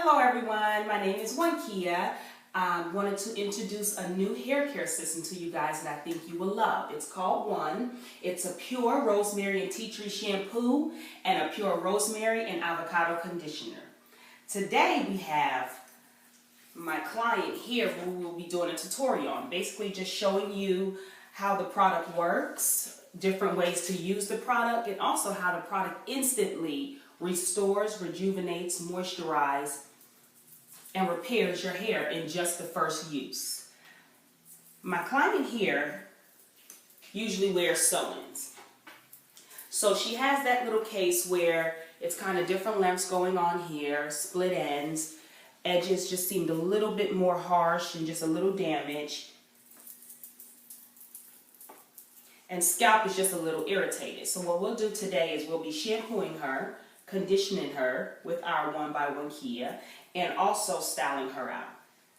Hello everyone, my name is Wankaya. I wanted to introduce a new hair care system to you guys that I think you will love. It's called One. It's a pure rosemary and tea tree shampoo and a pure rosemary and avocado conditioner. Today we have my client here who will be doing a tutorial on, basically just showing you how the product works, different ways to use the product, and also how the product instantly restores, rejuvenates, moisturizes, and repairs your hair in just the first use. My client here usually wears sew-ins. So she has that little case where it's kind of different lengths going on here, split ends, edges just seemed a little bit more harsh and just a little damaged. And scalp is just a little irritated. So what we'll do today is we'll be shampooing her, conditioning her with our One by Wankaya, and also styling her out.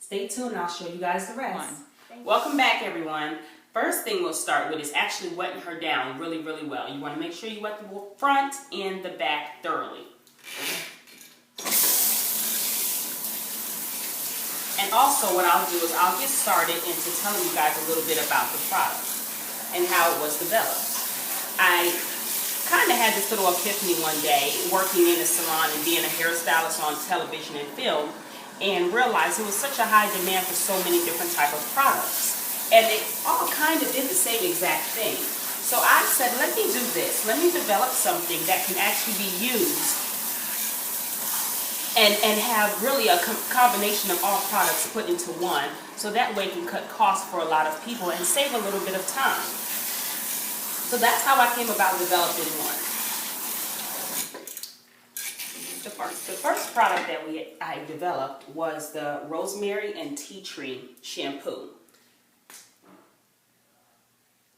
Stay tuned and I'll show you guys the rest. Welcome back everyone. First thing we'll start with is actually wetting her down really well. You want to make sure you wet the front and the back thoroughly. And also what I'll do is I'll get started into telling you guys a little bit about the product and how it was developed. I kind of had this little epiphany one day working in a salon and being a hairstylist on television and film, and realized there was such a high demand for so many different type of products, and they all kind of did the same exact thing. So I said, let me do this, let me develop something that can actually be used and have really a combination of all products put into one, so that way it can cut costs for a lot of people and save a little bit of time. So that's how I came about developing One. The first product that I developed was the rosemary and tea tree shampoo.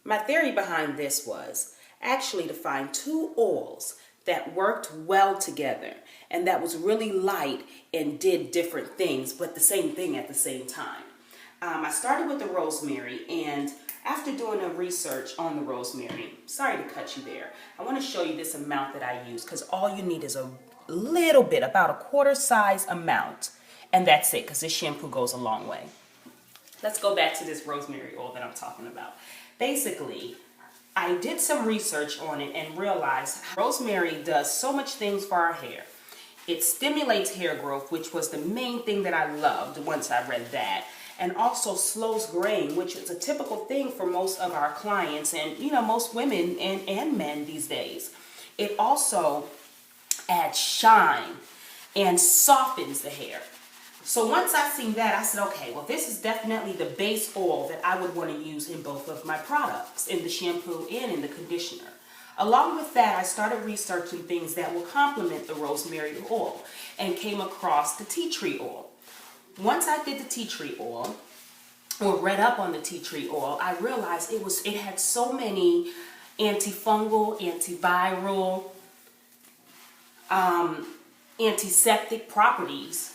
My theory behind this was actually to find two oils that worked well together and that was really light and did different things, but the same thing at the same time. I started with the rosemary, and after doing a research on the rosemary, sorry to cut you there, I want to show you this amount that I use, because all you need is a little bit, about a quarter size amount, and that's it, because this shampoo goes a long way. Let's go back to this rosemary oil that I'm talking about. Basically, I did some research on it and realized rosemary does so much things for our hair. It stimulates hair growth, which was the main thing that I loved once I read that. And also slows graying, which is a typical thing for most of our clients and most women and men these days. It also adds shine and softens the hair. So once I seen that, I said, okay, well, this is definitely the base oil that I would want to use in both of my products, in the shampoo and in the conditioner. Along with that, I started researching things that will complement the rosemary oil and came across the tea tree oil. Once I did the tea tree oil, or read up on the tea tree oil, I realized it had so many antifungal, antiviral, antiseptic properties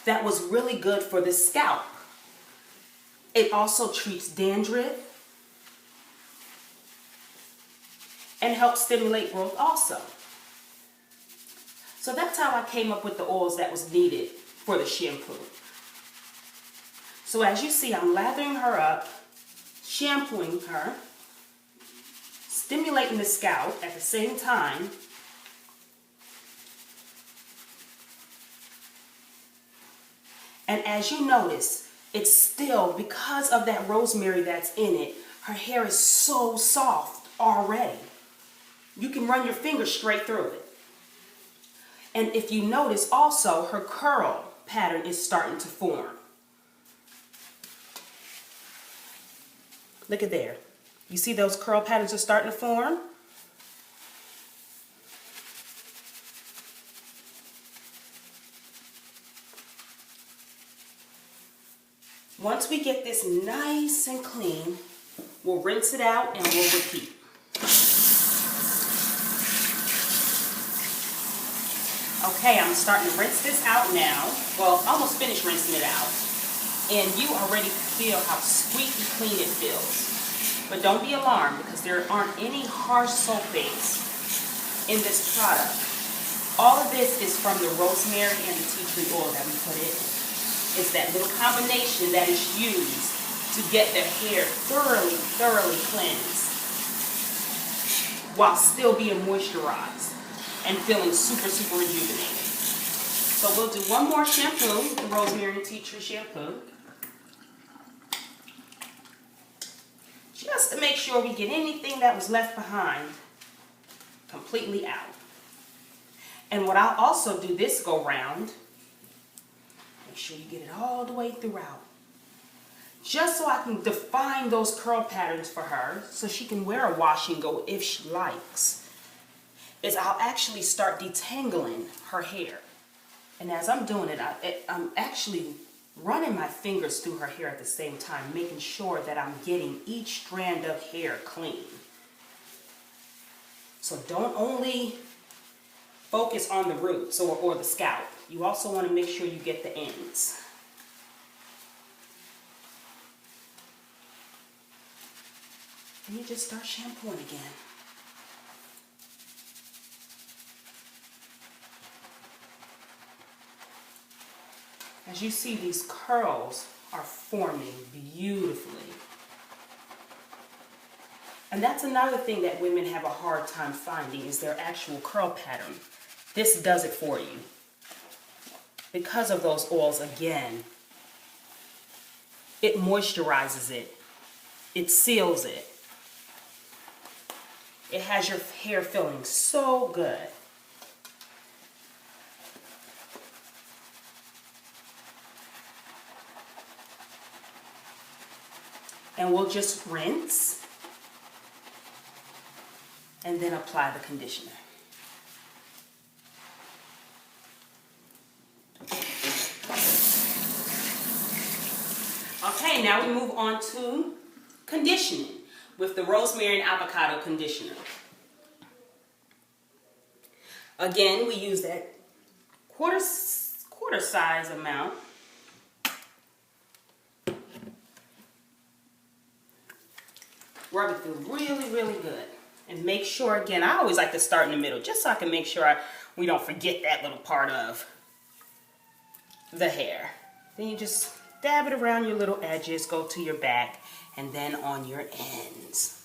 that was really good for the scalp. It also treats dandruff and helps stimulate growth also. So that's how I came up with the oils that was needed for the shampoo. So as you see, I'm lathering her up, shampooing her, stimulating the scalp at the same time, and as you notice, it's still, because of that rosemary that's in it, her hair is so soft already. You can run your fingers straight through it. And if you notice also, her curl pattern is starting to form. Look at there. You see those curl patterns are starting to form? Once we get this nice and clean, we'll rinse it out and we'll repeat. Okay, I'm starting to rinse this out now. Well, almost finished rinsing it out. And you already feel how squeaky clean it feels. But don't be alarmed, because there aren't any harsh sulfates in this product. All of this is from the rosemary and the tea tree oil that we put in. It's that little combination that is used to get the hair thoroughly, thoroughly cleansed while still being moisturized and feeling super, super rejuvenated. So we'll do one more shampoo, the rosemary and tea tree shampoo. Just to make sure we get anything that was left behind completely out. And what I'll also do this go round, make sure you get it all the way throughout. Just so I can define those curl patterns for her so she can wear a wash and go if she likes, is I'll actually start detangling her hair. And as I'm doing it, I'm actually running my fingers through her hair at the same time, making sure that I'm getting each strand of hair clean. So don't only focus on the roots or the scalp. You also want to make sure you get the ends. And you just start shampooing again. As you see, these curls are forming beautifully. And that's another thing that women have a hard time finding is their actual curl pattern. This does it for you. Because of those oils, again, it moisturizes it. It seals it. It has your hair feeling so good. And we'll just rinse and then apply the conditioner. Okay, now we move on to conditioning with the rosemary and avocado conditioner. Again, we use that quarter size amount. Rub it through really, really good. And make sure, again, I always like to start in the middle, just so I can make sure we don't forget that little part of the hair. Then you just dab it around your little edges, go to your back, and then on your ends.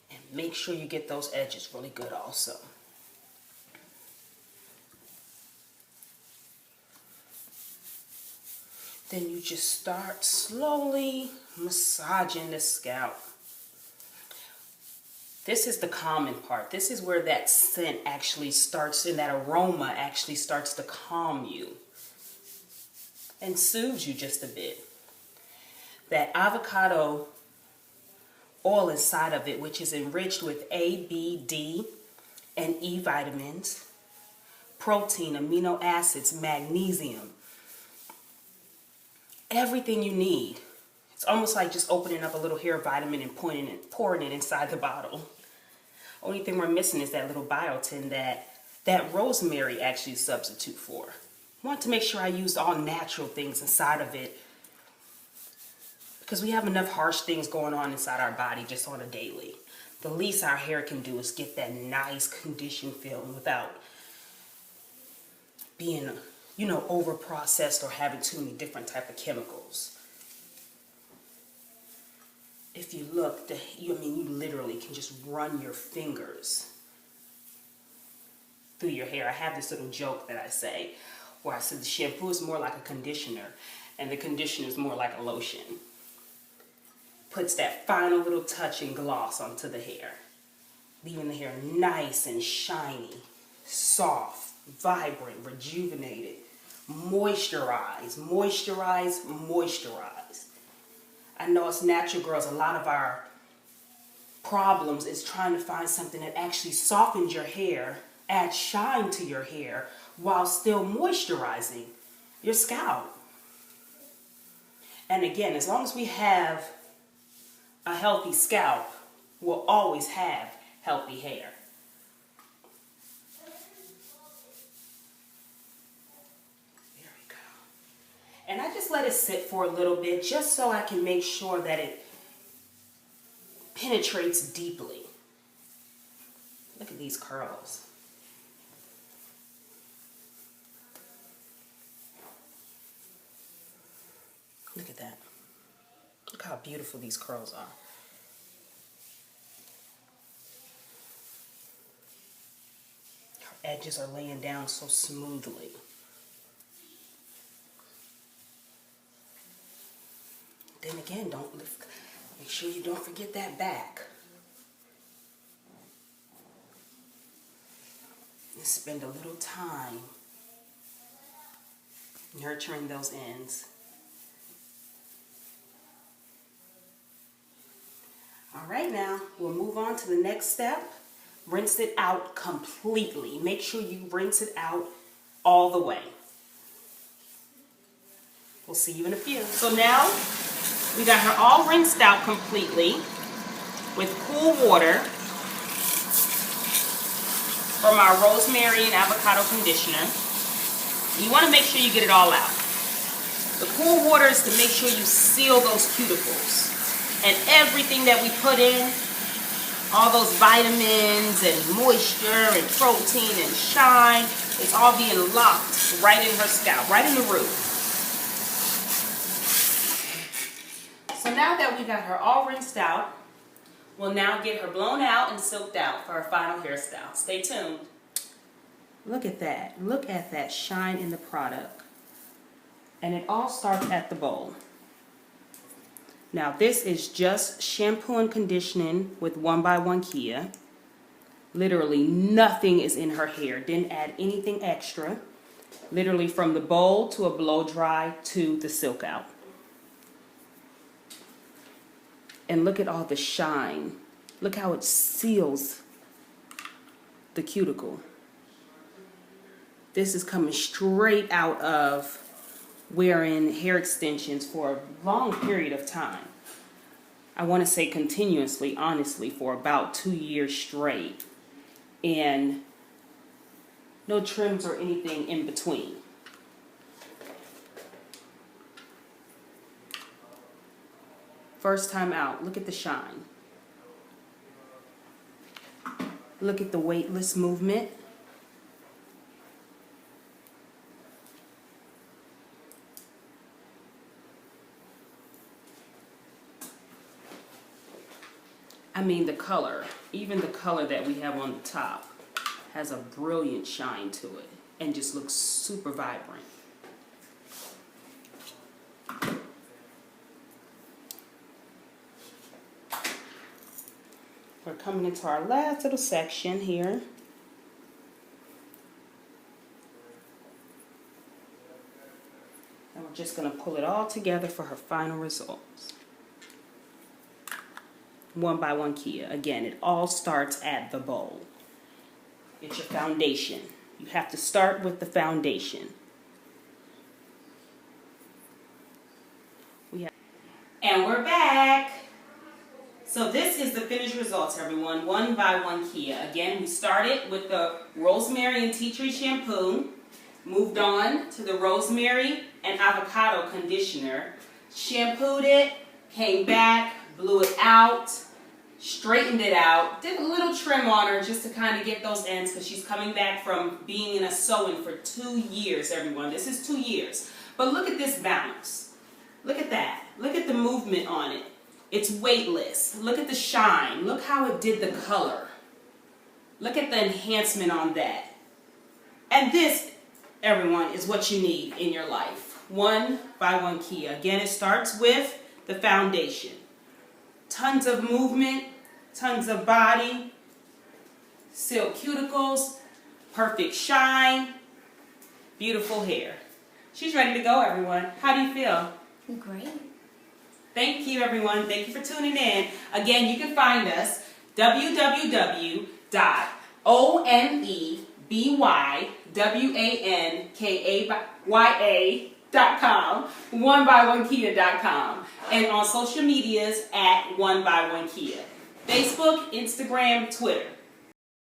And make sure you get those edges really good also. Then you just start slowly massaging the scalp. This is the calming part. This is where that scent actually starts and that aroma actually starts to calm you and soothes you just a bit. That avocado oil inside of it, which is enriched with A, B, D, and E vitamins, protein, amino acids, magnesium, everything you need. It's almost like just opening up a little hair vitamin and pouring it inside the bottle. Only thing we're missing is that little biotin that rosemary actually substitute for. I want to make sure I used all natural things inside of it because we have enough harsh things going on inside our body just on a daily. The least our hair can do is get that nice conditioned feeling without being, over processed or having too many different type of chemicals. If you look, you literally can just run your fingers through your hair. I have this little joke that I say, where I said the shampoo is more like a conditioner, and the conditioner is more like a lotion. Puts that final little touch and gloss onto the hair, leaving the hair nice and shiny, soft, vibrant, rejuvenated, moisturized, moisturized, moisturized. I know us natural girls, a lot of our problems is trying to find something that actually softens your hair, adds shine to your hair, while still moisturizing your scalp. And again, as long as we have a healthy scalp, we'll always have healthy hair. There we go. And I just let it sit for a little bit just so I can make sure that it penetrates deeply. Look at these curls. how beautiful these curls are. Her edges are laying down so smoothly. Then again, make sure you don't forget that back. And spend a little time nurturing those ends. All right, now we'll move on to the next step. Rinse it out completely. Make sure you rinse it out all the way. We'll see you in a few. So now we got her all rinsed out completely with cool water from our rosemary and avocado conditioner. You want to make sure you get it all out. The cool water is to make sure you seal those cuticles. And everything that we put in, all those vitamins and moisture and protein and shine, it's all being locked right in her scalp, right in the root. So now that we got her all rinsed out, we'll now get her blown out and silked out for her final hairstyle. Stay tuned. Look at that. Look at that shine in the product. And it all starts at the bowl. Now this is just shampoo and conditioning with 1 by Wankaya. Literally nothing is in her hair. Didn't add anything extra. Literally from the bowl to a blow dry to the silk out. And look at all the shine. Look how it seals the cuticle. This is coming straight out of wearing hair extensions for a long period of time. I want to say continuously, honestly, for about 2 years straight. And no trims or anything in between. First time out, look at the shine. Look at the weightless movement. I mean, the color, even the color that we have on the top has a brilliant shine to it and just looks super vibrant. We're coming into our last little section here. And we're just going to pull it all together for her final results. 1 by Wankaya. Again, it all starts at the bowl. It's your foundation. You have to start with the foundation. And we're back. So this is the finished results, everyone. 1 by Wankaya. Again, we started with the rosemary and tea tree shampoo. Moved on to the rosemary and avocado conditioner. Shampooed it, came back, blew it out, straightened it out, did a little trim on her just to kind of get those ends because she's coming back from being in a sew-in for 2 years, everyone. This is 2 years. But look at this bounce. Look at that. Look at the movement on it. It's weightless. Look at the shine. Look how it did the color. Look at the enhancement on that. And this, everyone, is what you need in your life. 1 by Wankaya. Again, it starts with the foundation. Tons of movement, tons of body, silk cuticles, perfect shine, beautiful hair. She's ready to go, everyone. How do you feel? Great. Thank you, everyone. Thank you for tuning in. Again, you can find us www.onebywankaya.com, 1bywankaya.com, and on social medias at 1 by Wankaya. Facebook, Instagram, Twitter.